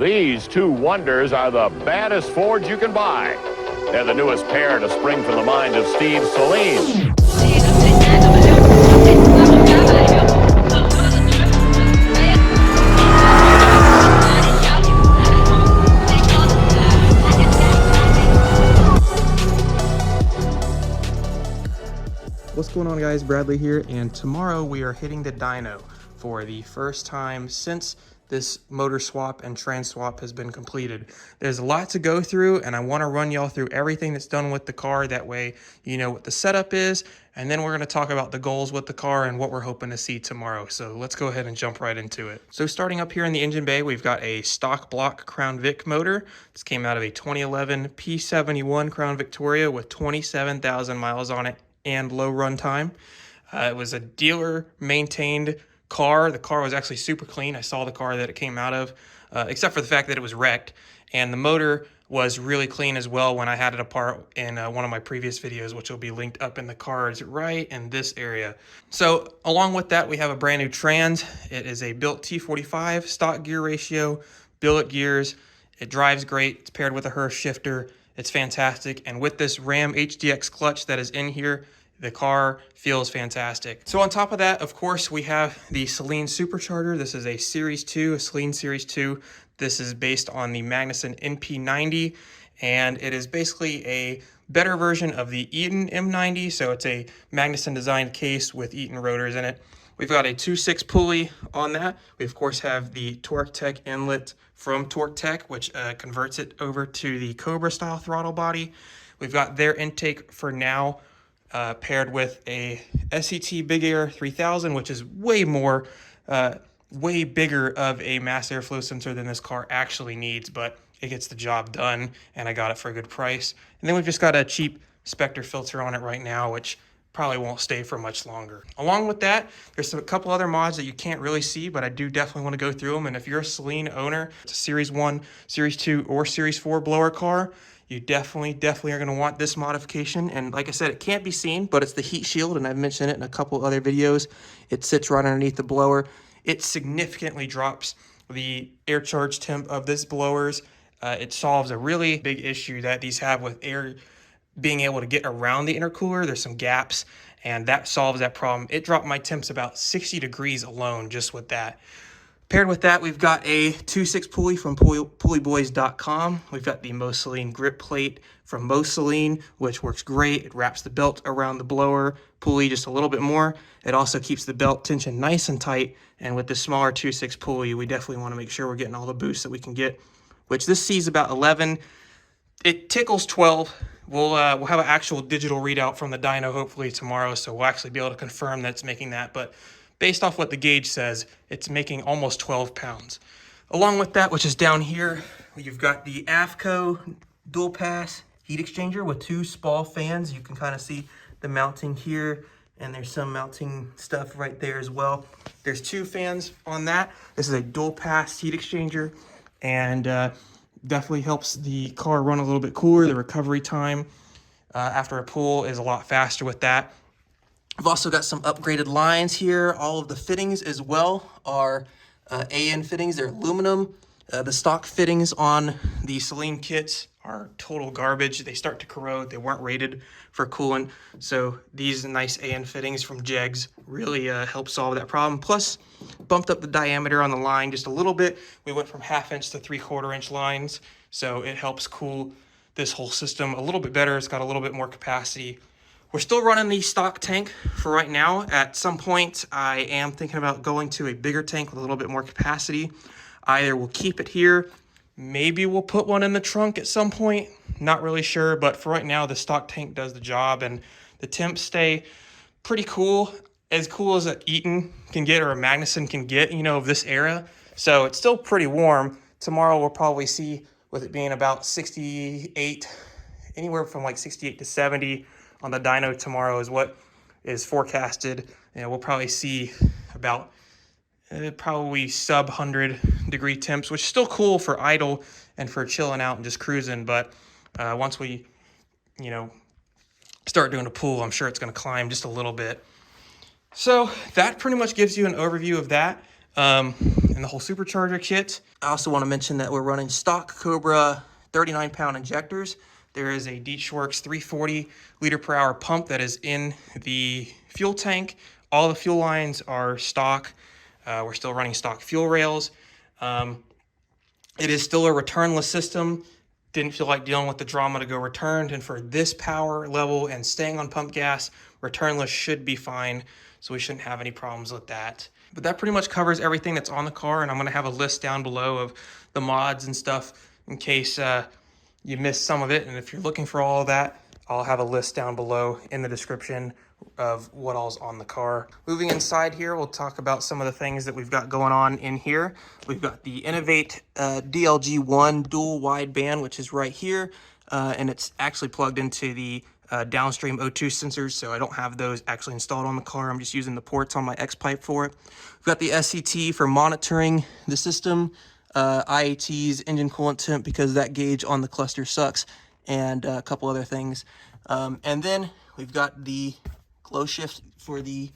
These two wonders are the baddest Fords you can buy. They're the newest pair to spring from the mind of Steve Saleen. What's going on, guys? Bradley here, and tomorrow we are hitting the dyno for the first time since this motor swap and trans swap has been completed. There's a lot to go through, and I want to run y'all through everything that's done with the car. That way you know what the setup is, and then we're going to talk about the goals with the car and what we're hoping to see tomorrow. So let's go ahead and jump right into it. So starting up here in the engine bay, we've got a stock block Crown Vic motor. This came out of a 2011 P71 Crown Victoria with 27,000 miles on it and low run time. It was a dealer maintained car. The car was actually super clean. I saw the car that it came out of, except for the fact that it was wrecked. And the motor was really clean as well when I had it apart in one of my previous videos, which will be linked up in the cards right in this area. So along with that, we have a brand new trans. It is a Billet T45 stock gear ratio, billet gears. It drives great. It's paired with a Hurst shifter. It's fantastic. And with this Ram HDX clutch that is in here, the car feels fantastic. So on top of that, of course, we have the Celine Supercharger. This is a Series 2, a Celine Series 2. This is based on the Magnuson NP90, and it is basically a better version of the Eaton M90. So it's a Magnuson designed case with Eaton rotors in it. We've got a 2.6 pulley on that. We, of course, have the Tork Tech inlet from Tork Tech, which converts it over to the Cobra style throttle body. We've got their intake for now paired with a SET Big Air 3000, which is way bigger of a mass airflow sensor than this car actually needs, but it gets the job done, and I got it for a good price. And then we've just got a cheap Spectre filter on it right now, which probably won't stay for much longer. Along with that, there's a couple other mods that you can't really see, but I do definitely want to go through them. And if you're a Saleen owner, it's a Series 1, Series 2, or Series 4 blower car, you definitely are going to want this modification. And like I said, it can't be seen, but it's the heat shield, and I've mentioned it in a couple other videos. It sits right underneath the blower. It significantly drops the air charge temp of this blowers. It solves a really big issue that these have with air being able to get around the intercooler. There's some gaps, and that solves that problem. It dropped my temps about 60 degrees alone just with that. Paired with that, we've got a 2.6 pulley from pulleyboys.com. We've got the MoSaleen grip plate from MoSaleen, which works great. It wraps the belt around the blower pulley just a little bit more. It also keeps the belt tension nice and tight. And with the smaller 2.6 pulley, we definitely want to make sure we're getting all the boost that we can get, which this sees about 11. It tickles 12. We'll have an actual digital readout from the dyno hopefully tomorrow, so we'll actually be able to confirm that it's making that. But based off what the gauge says, it's making almost 12 pounds. Along with that, which is down here, you've got the Afco dual pass heat exchanger with two SPAL fans. You can kind of see the mounting here, and there's some mounting stuff right there as well. There's two fans on that. This is a dual pass heat exchanger, and definitely helps the car run a little bit cooler. The recovery time after a pull is a lot faster with that. I've also got some upgraded lines here. All of the fittings as well are AN fittings. They're aluminum. The stock fittings on the Saleen kits are total garbage. They start to corrode. They weren't rated for coolant. So these nice AN fittings from Jegs really help solve that problem. Plus, bumped up the diameter on the line just a little bit. We went from 1/2 inch to 3/4 inch lines. So it helps cool this whole system a little bit better. It's got a little bit more capacity. We're still running the stock tank for right now. At some point, I am thinking about going to a bigger tank with a little bit more capacity. Either we'll keep it here, maybe we'll put one in the trunk at some point. Not really sure, but for right now, the stock tank does the job, and the temps stay pretty cool as an Eaton can get or a Magnuson can get, you know, of this era. So it's still pretty warm. Tomorrow we'll probably see, with it being about 68, anywhere from like 68 to 70 on the dyno tomorrow is what is forecasted. And we'll probably see about probably sub 100 degree temps, which is still cool for idle and for chilling out and just cruising. But once we, you know, start doing a pull, I'm sure it's going to climb just a little bit. So that pretty much gives you an overview of that. and the whole supercharger kit. I also want to mention that we're running stock Cobra 39-pound injectors. There is a Deatschwerks 340 liter per hour pump that is in the fuel tank. All the fuel lines are stock. We're still running stock fuel rails. It is still a returnless system. Didn't feel like dealing with the drama to go returned. And for this power level and staying on pump gas, returnless should be fine. So we shouldn't have any problems with that. But that pretty much covers everything that's on the car. And I'm going to have a list down below of the mods and stuff in case you missed some of it. And if you're looking for all of that, I'll have a list down below in the description of what all's on the car. Moving inside here, we'll talk about some of the things that we've got going on in here. We've got the Innovate DLG1 dual wideband, which is right here, and it's actually plugged into the downstream O2 sensors, so I don't have those actually installed on the car. I'm just using the ports on my X-Pipe for it. We've got the SCT for monitoring the system, IATs, engine coolant temp, because that gauge on the cluster sucks, and a couple other things. And then we've got the glow shift for the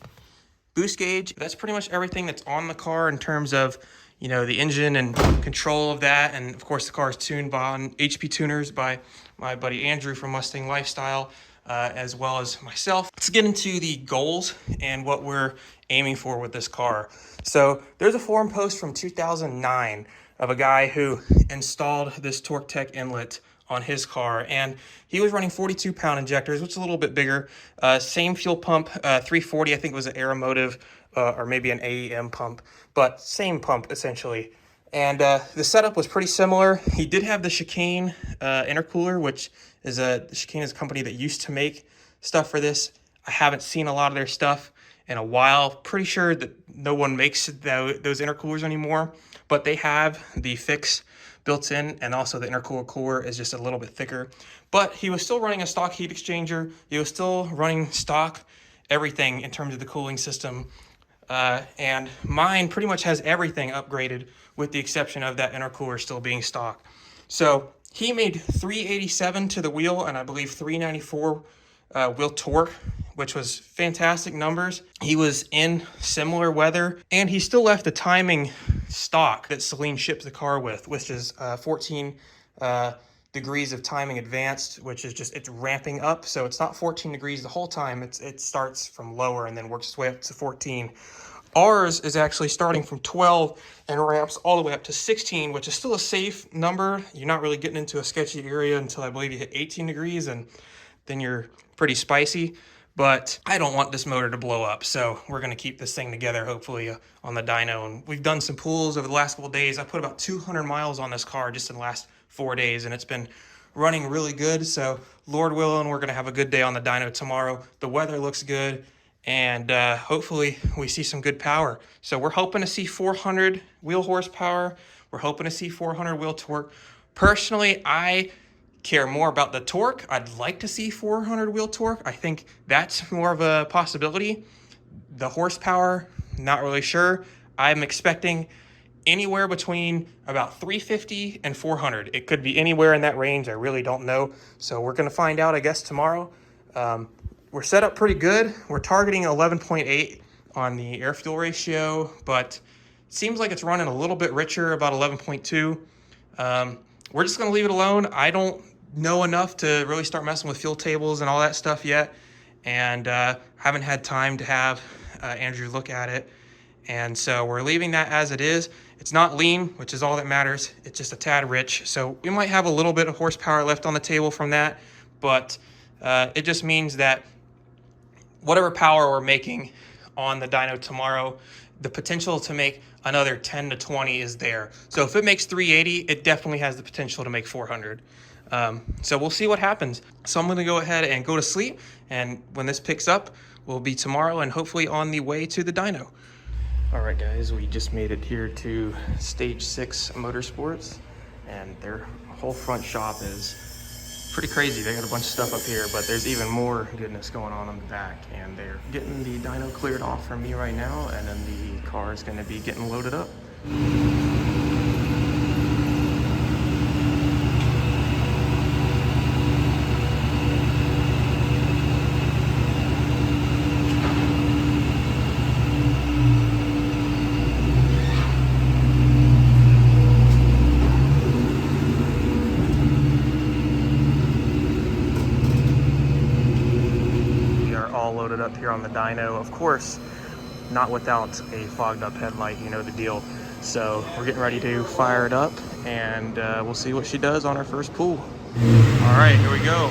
boost gauge. That's pretty much everything that's on the car in terms of, you know, the engine and control of that. And of course the car is tuned on HP tuners by my buddy Andrew from Mustang Lifestyle, as well as myself. Let's get into the goals and what we're aiming for with this car. So there's a forum post from 2009 of a guy who installed this Tork Tech inlet on his car, and he was running 42-pound injectors, which is a little bit bigger. Same fuel pump, 340, I think it was an Aeromotive or maybe an AEM pump, but same pump essentially. And the setup was pretty similar. He did have the Chicane intercooler, which is Chicane is a company that used to make stuff for this. I haven't seen a lot of their stuff in a while. Pretty sure that no one makes those intercoolers anymore, but they have the fix built in, and also the intercooler cooler is just a little bit thicker. But he was still running a stock heat exchanger. He was still running stock everything in terms of the cooling system. And mine pretty much has everything upgraded with the exception of that intercooler still being stock. So he made 387 to the wheel and I believe 394 wheel torque, which was fantastic numbers. He was in similar weather, and he still left the timing stock that Celine ships the car with, which is 14 degrees of timing advanced, which is just, it's ramping up. So it's not 14 degrees the whole time. It starts from lower and then works its way up to 14. Ours is actually starting from 12 and ramps all the way up to 16, which is still a safe number. You're not really getting into a sketchy area until I believe you hit 18 degrees, and then you're pretty spicy. But I don't want this motor to blow up, so we're going to keep this thing together, hopefully, on the dyno. And we've done some pulls over the last couple of days. I put about 200 miles on this car just in the last 4 days, and it's been running really good. So, Lord willing, we're going to have a good day on the dyno tomorrow. The weather looks good, and hopefully we see some good power. So we're hoping to see 400 wheel horsepower. We're hoping to see 400 wheel torque. Personally, I care more about the torque. I'd like to see 400 wheel torque. I think that's more of a possibility. The horsepower, not really sure. I'm expecting anywhere between about 350 and 400. It could be anywhere in that range. I really don't know. So we're going to find out, I guess, tomorrow. We're set up pretty good. We're targeting 11.8 on the air fuel ratio, but it seems like it's running a little bit richer, about 11.2. We're just going to leave it alone. I don't know enough to really start messing with fuel tables and all that stuff yet, and haven't had time to have Andrew look at it. And so we're leaving that as it is. It's not lean, which is all that matters. It's just a tad rich. So we might have a little bit of horsepower left on the table from that, but it just means that whatever power we're making on the dyno tomorrow, the potential to make another 10 to 20 is there. So if it makes 380, it definitely has the potential to make 400. So we'll see what happens. So I'm going to go ahead and go to sleep, and when this picks up, we'll be tomorrow and hopefully on the way to the dyno. All right, guys, we just made it here to Stage 6 Motorsports, and their whole front shop is pretty crazy. They got a bunch of stuff up here, but there's even more goodness going on the back, and they're getting the dyno cleared off from me right now, and then the car is going to be getting loaded up. up here on the dyno. Of course, not without a fogged up headlight, you know the deal. So we're getting ready to fire it up, and we'll see what she does on our first pull. All right, here we go.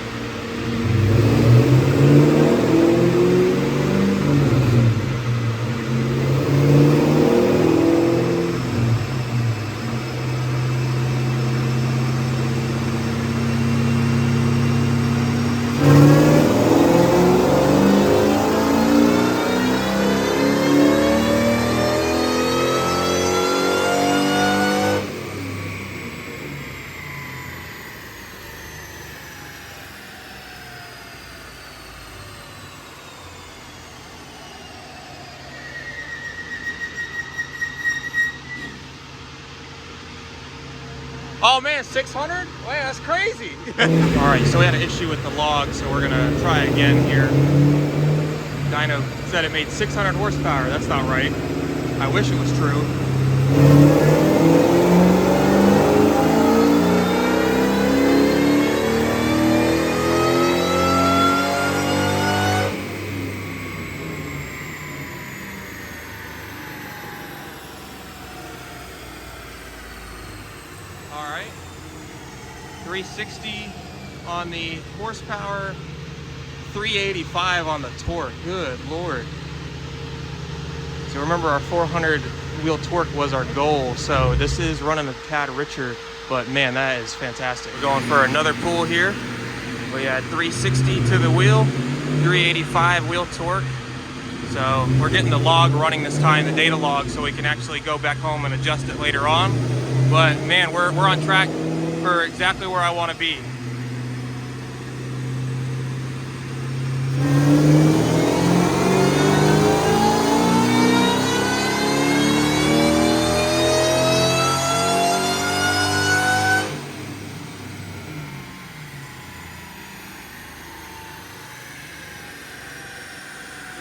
Oh man, 600? Man, that's crazy. All right, so we had an issue with the log, so we're gonna try again here. Dyno said it made 600 horsepower. That's not right. I wish it was true. All right, 360 on the horsepower, 385 on the torque. Good Lord. So remember, our 400 wheel torque was our goal, so this is running a tad richer, but man, that is fantastic. We're going for another pull here. We had 360 to the wheel, 385 wheel torque. So we're getting the log running this time, the data log, so we can actually go back home and adjust it later on. But man, we're on track for exactly where I want to be.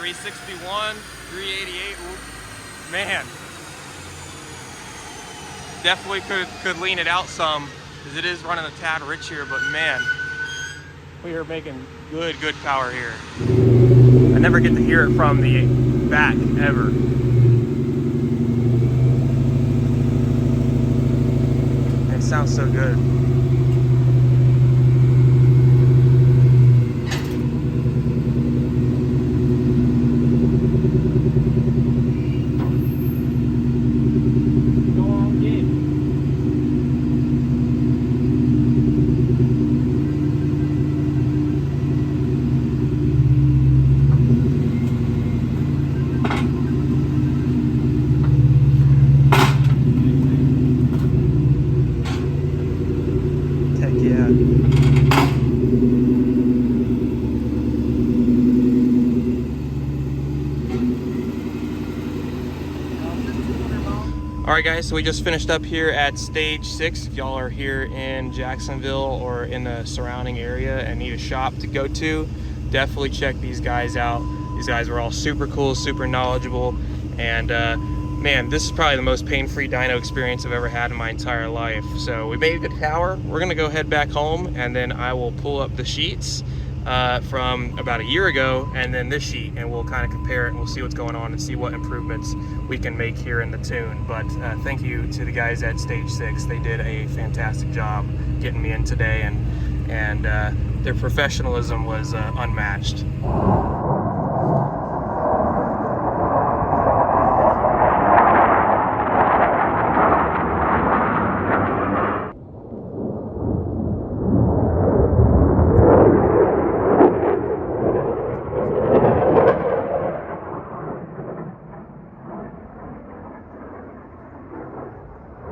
$361, $388. Man, definitely could lean it out some, because it is running a tad rich here, but man, we are making good power here. I never get to hear it from the back ever. It sounds so good. Alright guys, so we just finished up here at stage 6. If y'all are here in Jacksonville or in the surrounding area and need a shop to go to, definitely check these guys out. These guys were all super cool, super knowledgeable, and man, this is probably the most pain-free dyno experience I've ever had in my entire life. So we made a good power. We're gonna go head back home, and then I will pull up the sheets from about a year ago, and then this sheet, and we'll kind of compare it, and we'll see what's going on and see what improvements we can make here in the tune. But thank you to the guys at stage 6. They did a fantastic job getting me in today, and their professionalism was unmatched.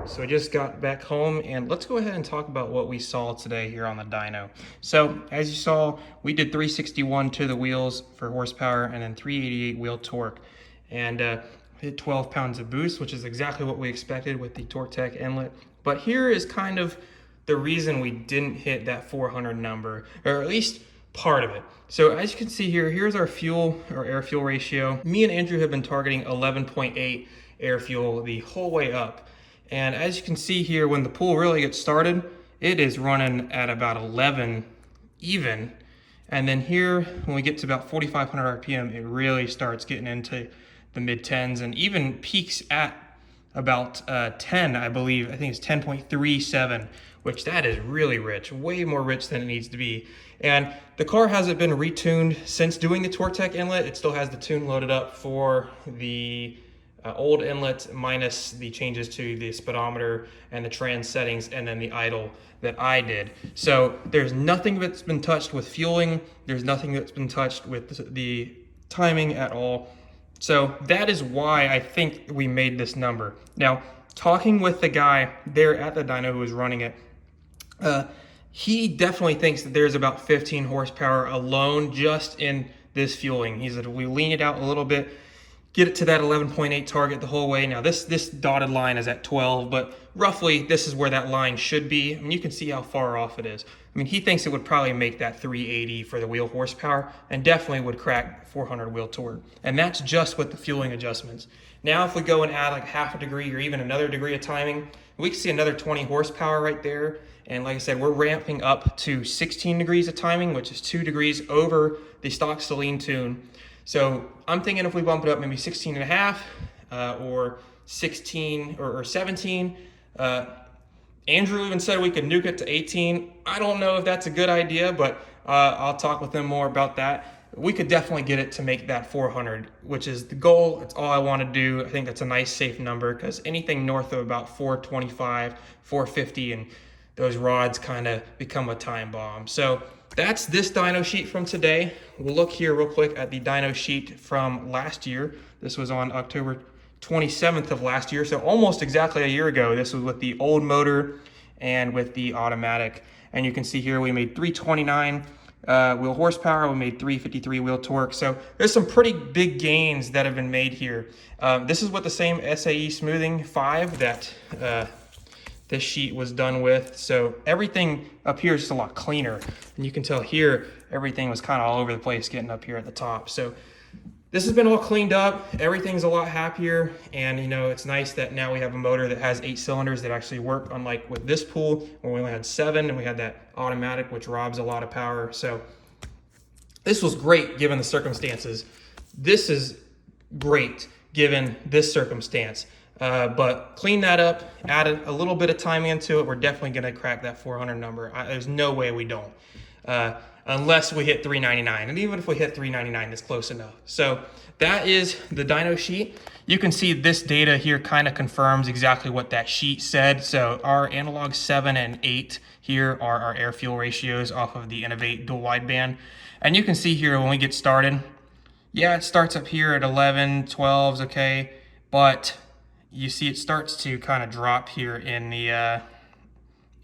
So I just got back home, and let's go ahead and talk about what we saw today here on the dyno. So as you saw, we did 361 to the wheels for horsepower and then 388 wheel torque, and hit 12 pounds of boost, which is exactly what we expected with the Tork Tech inlet. But here is kind of the reason we didn't hit that 400 number, or at least part of it. So as you can see here, here's our fuel or air fuel ratio. Me and Andrew have been targeting 11.8 air fuel the whole way up. And as you can see here, when the pool really gets started, it is running at about 11 even. And then here, when we get to about 4,500 RPM, it really starts getting into the mid-10s and even peaks at about 10, I believe. I think it's 10.37, which that is really rich, way more rich than it needs to be. And the car hasn't been retuned since doing the TorTech inlet. It still has the tune loaded up for the old inlet minus the changes to the speedometer and the trans settings and then the idle that I did. So there's nothing that's been touched with fueling. There's nothing that's been touched with the timing at all. So that is why I think we made this number. Now, talking with the guy there at the dyno who was running it, he definitely thinks that there's about 15 horsepower alone just in this fueling. He said, we lean it out a little bit, get it to that 11.8 target the whole way. Now this dotted line is at 12, but roughly this is where that line should be. I mean, you can see how far off it is. I mean, he thinks it would probably make that 380 for the wheel horsepower and definitely would crack 400 wheel torque. And that's just with the fueling adjustments. Now, if we go and add like half a degree or even another degree of timing, we can see another 20 horsepower right there. And like I said, we're ramping up to 16 degrees of timing, which is 2 degrees over the stock Saleen tune. So I'm thinking if we bump it up maybe 16 and a half or 16 or 17. Andrew even said we could nuke it to 18. I don't know if that's a good idea, but I'll talk with him more about that. We could definitely get it to make that 400, which is the goal. It's all I want to do. I think that's a nice safe number because anything north of about 425, 450, and those rods kind of become a time bomb. So that's this dyno sheet from today. We'll look here real quick at the dyno sheet from last year. This was on October 27th of last year, so almost exactly a year ago. This was with the old motor and with the automatic. And you can see here we made 329 wheel horsepower, we made 353 wheel torque. So there's some pretty big gains that have been made here. This is with the same SAE smoothing 5 that this sheet was done with. So everything up here is just a lot cleaner. And you can tell here, everything was kind of all over the place getting up here at the top. So this has been all cleaned up. Everything's a lot happier. And you know, it's nice that now we have a motor that has 8 cylinders that actually work, unlike with this pool where we only had 7 and we had that automatic, which robs a lot of power. So this was great given the circumstances. This is great given this circumstance. But clean that up, add a little bit of timing into it. We're definitely going to crack that 400 number. There's no way we don't, unless we hit 399. And even if we hit 399, it's close enough. So that is the dyno sheet. You can see this data here kind of confirms exactly what that sheet said. So our analog 7 and 8 here are our air fuel ratios off of the Innovate dual wideband. And you can see here when we get started, yeah, it starts up here at 11, 12's okay, but you see it starts to kind of drop here in the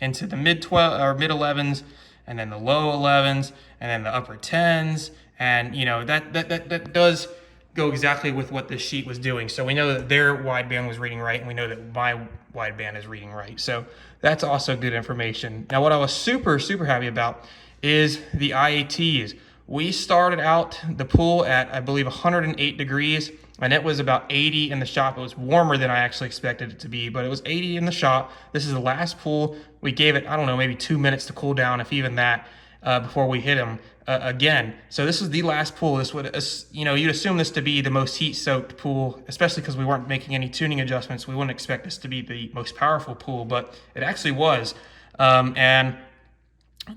into the mid 12 or mid 11s, and then the low 11s, and then the upper 10s, and you know that does go exactly with what this sheet was doing. So we know that their wideband was reading right, and we know that my wideband is reading right. So that's also good information. Now, what I was super happy about is the IATs. We started out the pool at, I believe, 108 degrees, and it was about 80 in the shop. It was warmer than I actually expected it to be, but it was 80 in the shop. This is the last pool. We gave it, I don't know, maybe 2 minutes to cool down, if even that, before we hit them again. So this is the last pool. This would, you know, you'd assume this to be the most heat-soaked pool, especially because we weren't making any tuning adjustments. We wouldn't expect this to be the most powerful pool, but it actually was. You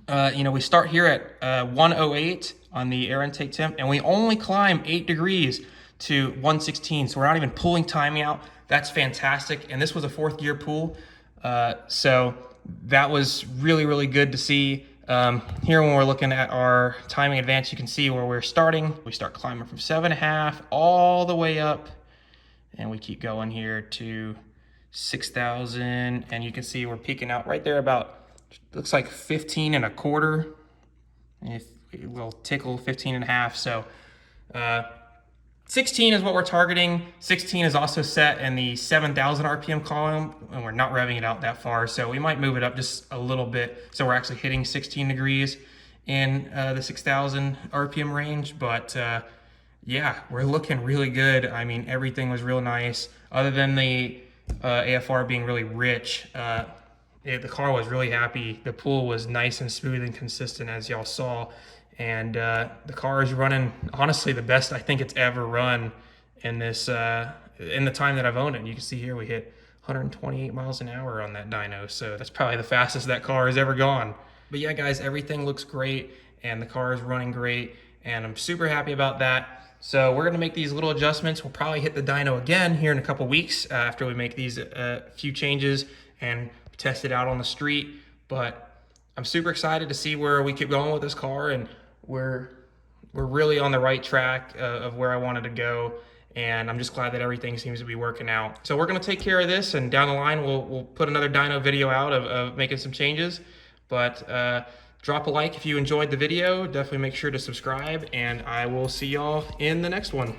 know, we start here at 108 on the air intake temp, and we only climb 8 degrees to 116, so we're not even pulling timing out. That's fantastic. And this was a 4th gear pool, so that was really good to see. Here when we're looking at our timing advance, you can see where we're starting. We start climbing from 7.5 all the way up, and we keep going here to 6,000, and you can see we're peaking out right there about, looks like 15 and a quarter. If it will tickle 15 and a half. So 16 is what we're targeting. 16 is also set in the 7,000 RPM column, and we're not revving it out that far. So we might move it up just a little bit. So we're actually hitting 16 degrees in the 6,000 RPM range. But yeah, we're looking really good. I mean, everything was real nice. Other than the AFR being really rich, the car was really happy. The pool was nice and smooth and consistent, as y'all saw. and the car is running, honestly, the best I think it's ever run in this in the time that I've owned it. You can see here we hit 128 miles an hour on that dyno, so that's probably the fastest that car has ever gone. But yeah, guys, everything looks great, and the car is running great, and I'm super happy about that. So we're gonna make these little adjustments. We'll probably hit the dyno again here in a couple weeks after we make these few changes and test it out on the street. But I'm super excited to see where we keep going with this car, and we're really on the right track of where I wanted to go. And I'm just glad that everything seems to be working out. So we're gonna take care of this, and down the line we'll put another dyno video out of making some changes. But drop a like if you enjoyed the video. Definitely make sure to subscribe, and I will see y'all in the next one.